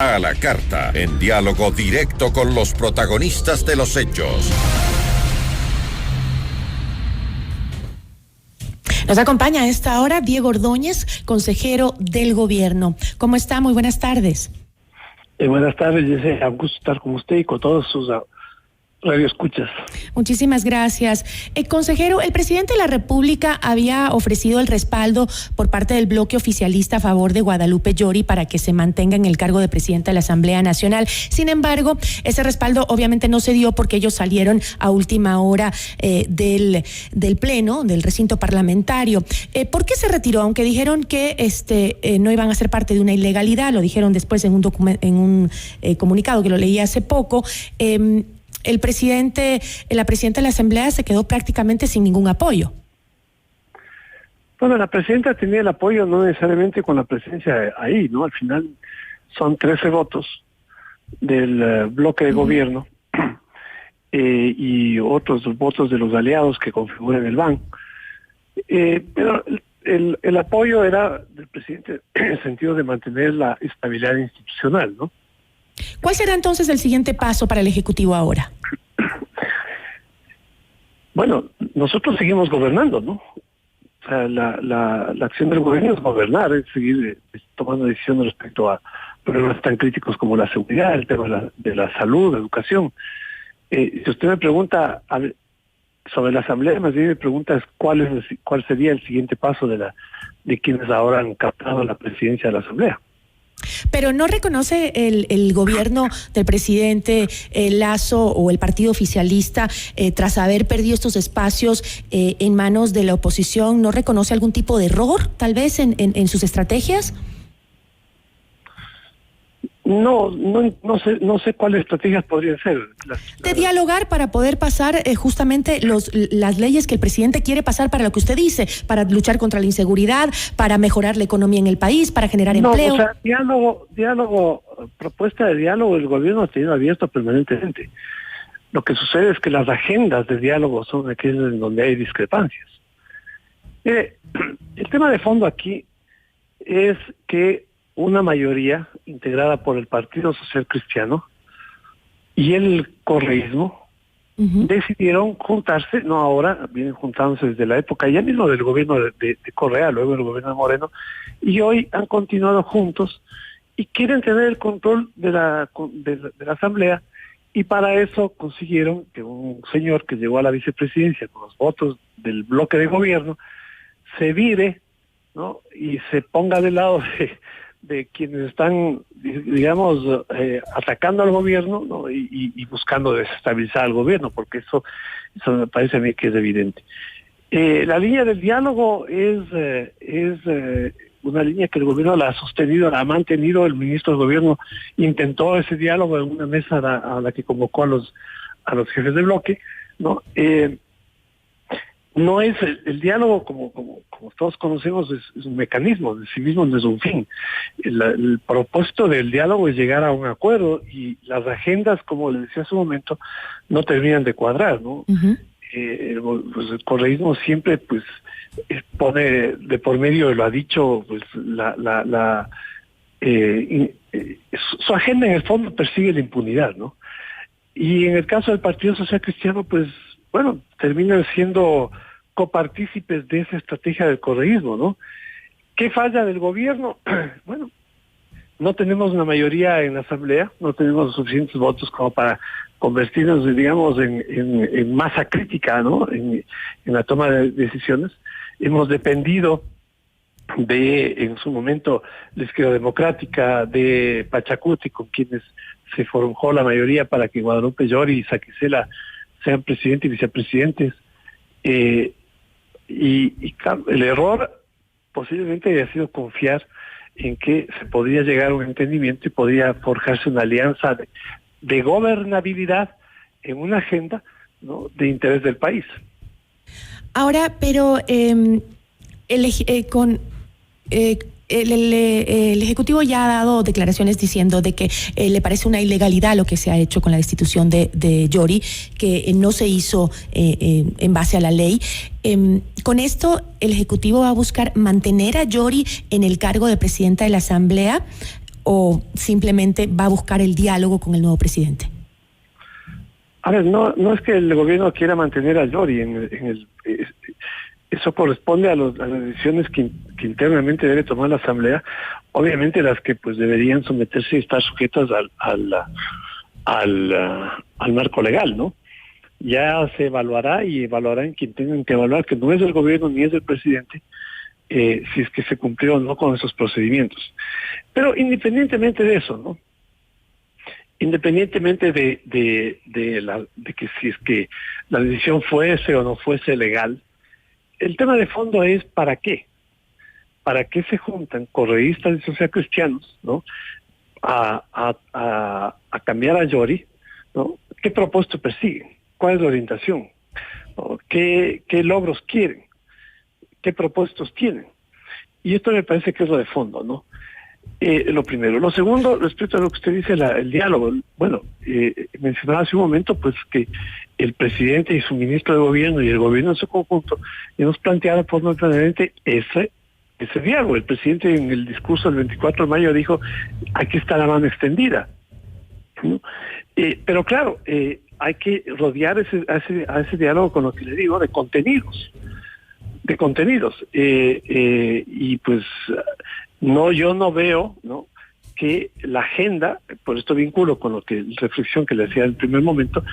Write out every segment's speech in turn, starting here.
A la carta, en diálogo directo con los protagonistas de los hechos. Nos acompaña a esta hora Diego Ordóñez, consejero del gobierno. ¿Cómo está? Muy buenas tardes. Buenas tardes, Jesse. Un gusto estar con usted y con todos sus radioescuchas. Muchísimas gracias. Consejero, el presidente de la República había ofrecido el respaldo por parte del bloque oficialista a favor de Guadalupe Llori para que se mantenga en el cargo de presidenta de la Asamblea Nacional. Sin embargo, ese respaldo obviamente no se dio porque ellos salieron a última hora del pleno, del recinto parlamentario. ¿Por qué se retiró? Aunque dijeron que no iban a ser parte de una ilegalidad, lo dijeron después en un comunicado que lo leí hace poco. La presidenta de la Asamblea se quedó prácticamente sin ningún apoyo. Bueno, la presidenta tenía el apoyo no necesariamente con la presencia ahí, ¿no? Al final son 13 votos del bloque de gobierno y otros votos de los aliados que configuran el BAN. Pero el apoyo era del presidente en el sentido de mantener la estabilidad institucional, ¿no? ¿Cuál será entonces el siguiente paso para el Ejecutivo ahora? Bueno, nosotros seguimos gobernando, ¿no? O sea, la acción del gobierno es gobernar, es seguir tomando decisiones respecto a problemas tan críticos como la seguridad, el tema de la salud, la educación. Si usted me pregunta sobre la Asamblea, más bien me pregunta es cuál sería el siguiente paso de quienes ahora han captado la presidencia de la Asamblea. Pero ¿no reconoce el gobierno del presidente Lasso o el partido oficialista, tras haber perdido estos espacios en manos de la oposición, no reconoce algún tipo de error, tal vez, en sus estrategias? No sé cuáles estrategias podrían ser. De dialogar para poder pasar justamente las leyes que el presidente quiere pasar para lo que usted dice, para luchar contra la inseguridad, para mejorar la economía en el país, para generar empleo. O sea, propuesta de diálogo el gobierno ha tenido abierto permanentemente. Lo que sucede es que las agendas de diálogo son aquellas en donde hay discrepancias. Mire, el tema de fondo aquí es que una mayoría integrada por el Partido Social Cristiano y el correísmo decidieron juntarse, no ahora, vienen juntándose desde la época ya mismo del gobierno de Correa, luego del gobierno de Moreno, y hoy han continuado juntos y quieren tener el control de la Asamblea, y para eso consiguieron que un señor que llegó a la vicepresidencia con los votos del bloque de gobierno se vire, ¿no? Y se ponga del lado de quienes están, digamos, atacando al gobierno, ¿no? y buscando desestabilizar al gobierno, porque eso me parece a mí que es evidente. La línea del diálogo es una línea que el gobierno la ha sostenido, la ha mantenido. El ministro del gobierno intentó ese diálogo en una mesa a la que convocó a los jefes de bloque, ¿no? No es el diálogo, como todos conocemos, es un mecanismo, de sí mismo no es un fin. El propósito del diálogo es llegar a un acuerdo, y las agendas, como le decía hace un momento, no terminan de cuadrar, ¿no? Pues el correísmo siempre pone de por medio, lo ha dicho, pues su agenda en el fondo persigue la impunidad, ¿no? Y en el caso del Partido Social Cristiano, pues bueno, terminan siendo copartícipes de esa estrategia del correísmo, ¿no? ¿Qué falla del gobierno? Bueno, no tenemos una mayoría en la Asamblea, no tenemos suficientes votos como para convertirnos, digamos, en masa crítica, ¿no? En la toma de decisiones. Hemos dependido en su momento, la Izquierda Democrática, de Pachacuti, con quienes se forjó la mayoría para que Guadalupe Llori y Saquicela sean presidentes y vicepresidentes. Y el error posiblemente haya sido confiar en que se podría llegar a un entendimiento y podría forjarse una alianza de gobernabilidad en una agenda, ¿no?, de interés del país. Ahora, pero el Ejecutivo ya ha dado declaraciones diciendo de que le parece una ilegalidad lo que se ha hecho con la destitución de Llori, que no se hizo en base a la ley. Con esto, ¿el Ejecutivo va a buscar mantener a Llori en el cargo de presidenta de la Asamblea o simplemente va a buscar el diálogo con el nuevo presidente? A ver, no es que el gobierno quiera mantener a Yori eso corresponde a las decisiones que internamente debe tomar la Asamblea, obviamente las que pues deberían someterse y estar sujetas al marco legal, ¿no? Ya se evaluará y evaluarán quien tengan que evaluar, que no es el gobierno ni es el presidente, si es que se cumplió o no con esos procedimientos. Pero independientemente de eso, ¿no? Independientemente de que si es que la decisión fuese o no fuese legal, el tema de fondo es ¿para qué? ¿Para qué se juntan correístas y socialcristianos, ¿no? a cambiar a Yori, ¿no? ¿Qué propósito persiguen? ¿Cuál es la orientación? ¿No? ¿Qué logros quieren? ¿Qué propósitos tienen? Y esto me parece que es lo de fondo, ¿no? Lo primero. Lo segundo, respecto a lo que usted dice, el diálogo. Bueno, mencionaba hace un momento pues que el presidente y su ministro de gobierno y el gobierno en su conjunto hemos planteado por muy claramente ese diálogo. El presidente en el discurso del 24 de mayo dijo, aquí está la mano extendida, ¿no? Pero claro, hay que rodear a ese diálogo con lo que le digo, de contenidos. Y pues yo no veo, ¿no?, que la agenda, por esto vinculo con lo que la reflexión que le hacía en el primer momento,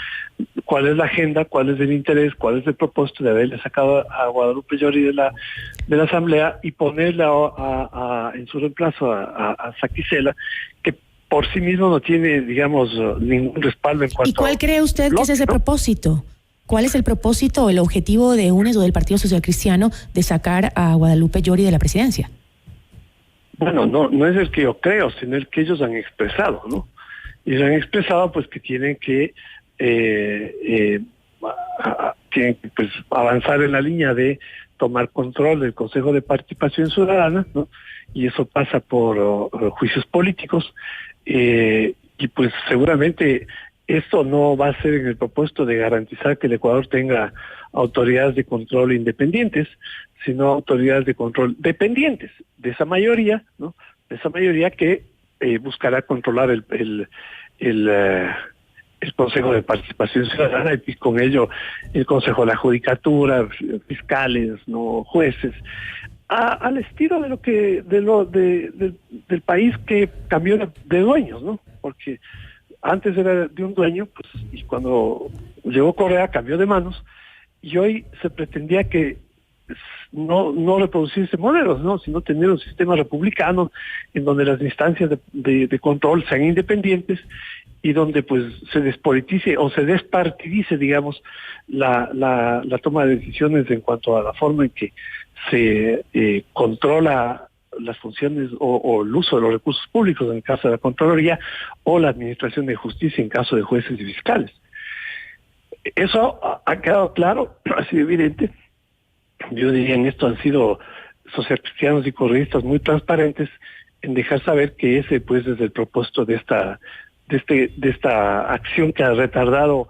cuál es la agenda, cuál es el interés, cuál es el propósito de haberle sacado a Guadalupe Llori de la Asamblea y ponerla en su reemplazo a Saquicela, que por sí mismo no tiene, digamos, ningún respaldo en cuanto. ¿Y cuál cree usted que es ese propósito? ¿Cuál es el propósito o el objetivo de UNES o del Partido Social Cristiano de sacar a Guadalupe Llori de la presidencia? Bueno, no es el que yo creo, sino el que ellos han expresado, ¿no? Y ellos han expresado pues que tienen que pues avanzar en la línea de tomar control del Consejo de Participación Ciudadana, ¿no? Y eso pasa por juicios políticos, y pues seguramente esto no va a ser en el propósito de garantizar que el Ecuador tenga autoridades de control independientes, sino autoridades de control dependientes de esa mayoría, ¿no? De esa mayoría que buscará controlar el Consejo de Participación Ciudadana y con ello el Consejo de la Judicatura, fiscales, no jueces, al estilo del país que cambió de dueños, ¿no? Porque antes era de un dueño, pues, y cuando llegó Correa cambió de manos, y hoy se pretendía que no reproducirse modelos, ¿no?, sino tener un sistema republicano en donde las instancias de control sean independientes y donde pues se despolitice o se despartidice, digamos, la toma de decisiones en cuanto a la forma en que se controla las funciones o el uso de los recursos públicos en el caso de la Contraloría o la administración de justicia en caso de jueces y fiscales. Eso ha quedado claro, ha sido evidente. Yo diría en esto han sido socialcristianos y correístas muy transparentes en dejar saber que ese pues es el propósito de esta acción que ha retardado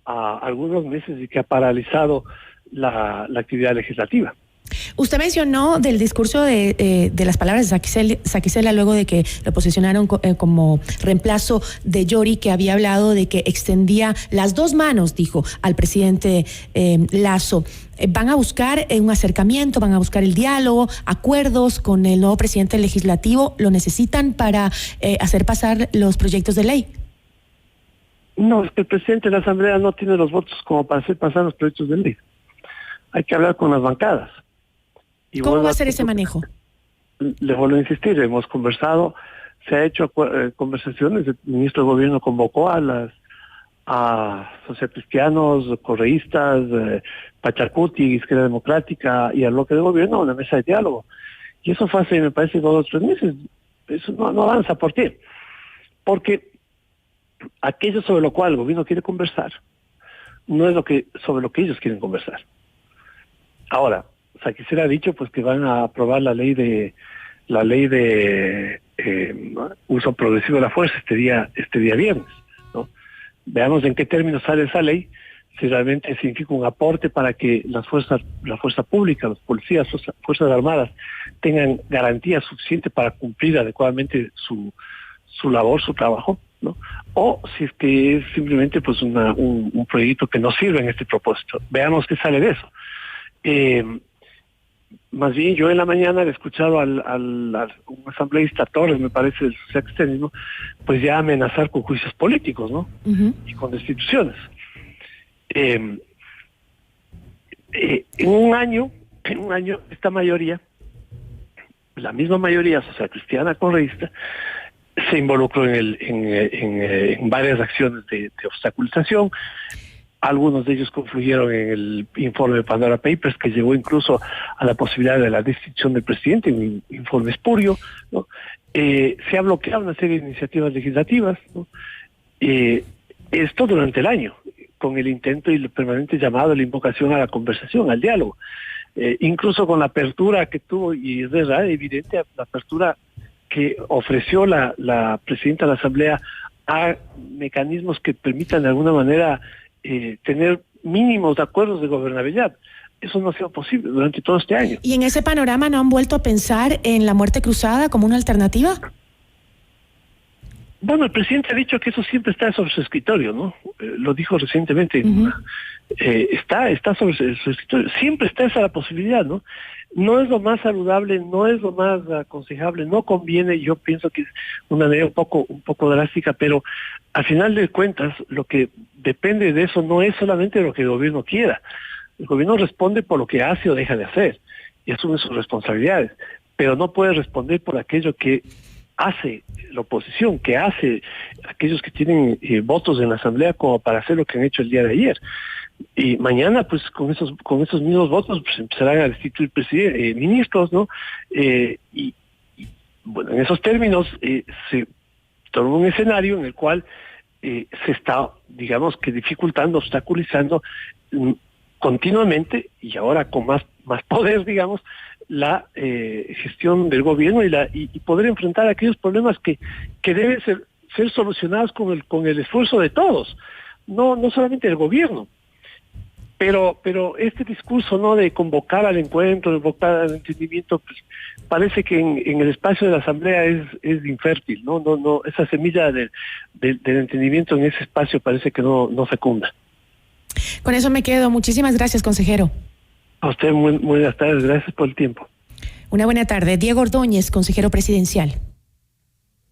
a algunos meses y que ha paralizado la actividad legislativa. Usted mencionó del discurso de las palabras de Saquicela luego de que lo posicionaron como reemplazo de Llori, que había hablado de que extendía las dos manos, dijo, al presidente Lasso. ¿Van a buscar un acercamiento, van a buscar el diálogo, acuerdos con el nuevo presidente legislativo? ¿Lo necesitan para hacer pasar los proyectos de ley? No, es que el presidente de la Asamblea no tiene los votos como para hacer pasar los proyectos de ley. Hay que hablar con las bancadas. ¿Cómo va a ser ese manejo? Le vuelvo a insistir, hemos conversado, se ha hecho conversaciones, el ministro de Gobierno convocó a socialcristianos, correístas, Pachacuti, Izquierda Democrática y al bloque de gobierno a una mesa de diálogo. Y eso fue hace, me parece, 2 o 3 meses. Eso no avanza. ¿Por qué? Porque aquello sobre lo cual el gobierno quiere conversar no es sobre lo que ellos quieren conversar. Ahora, Saquicela ha dicho pues que van a aprobar la ley de uso progresivo de la fuerza este día viernes, ¿no? Veamos en qué términos sale esa ley, si realmente significa un aporte para que la fuerza pública, los policías, fuerzas armadas tengan garantía suficiente para cumplir adecuadamente su labor, su trabajo, ¿no? O si es que es simplemente pues un proyecto que no sirve en este propósito. Veamos qué sale de eso. Más bien, yo en la mañana he escuchado un asambleísta, Torres, me parece, del socialcristianismo, pues ya amenazar con juicios políticos, ¿no? Y con destituciones. En un año, esta mayoría, la misma mayoría socialcristiana correísta, se involucró en varias acciones de obstaculización. Algunos de ellos confluyeron en el informe Pandora Papers, que llevó incluso a la posibilidad de la destitución del presidente, un informe espurio, ¿no? Se ha bloqueado una serie de iniciativas legislativas, ¿no? Esto durante el año, con el intento y el permanente llamado, la invocación a la conversación, al diálogo. Incluso con la apertura que tuvo, y es verdad, evidente, la apertura que ofreció la presidenta de la Asamblea a mecanismos que permitan de alguna manera tener mínimos acuerdos de gobernabilidad. Eso no ha sido posible durante todo este año. ¿Y en ese panorama no han vuelto a pensar en la muerte cruzada como una alternativa? Bueno, el presidente ha dicho que eso siempre está sobre su escritorio, ¿no? Lo dijo recientemente. Está sobre su escritorio. Siempre está esa la posibilidad, ¿no? No es lo más saludable, no es lo más aconsejable, no conviene. Yo pienso que es una medida un poco drástica, pero al final de cuentas lo que depende de eso no es solamente lo que el gobierno quiera. El gobierno responde por lo que hace o deja de hacer y asume sus responsabilidades, pero no puede responder por aquello que hace la oposición, que hace aquellos que tienen votos en la Asamblea como para hacer lo que han hecho el día de ayer. Y mañana, pues, con esos mismos votos, pues empezarán a destituir ministros, ¿no? Y bueno, en esos términos se torna un escenario en el cual se está, digamos, que dificultando, obstaculizando continuamente, y ahora con más poder, digamos, la gestión del gobierno y poder enfrentar aquellos problemas que deben ser solucionados con el esfuerzo de todos, no solamente del gobierno. Pero este discurso, ¿no?, de convocar al encuentro, de convocar al entendimiento, pues parece que en el espacio de la Asamblea es infértil, no esa semilla del entendimiento en ese espacio parece que no fecunda. Con eso me quedo. Muchísimas gracias, consejero. A usted muy buenas tardes, gracias por el tiempo. Una buena tarde. Diego Ordóñez, consejero presidencial.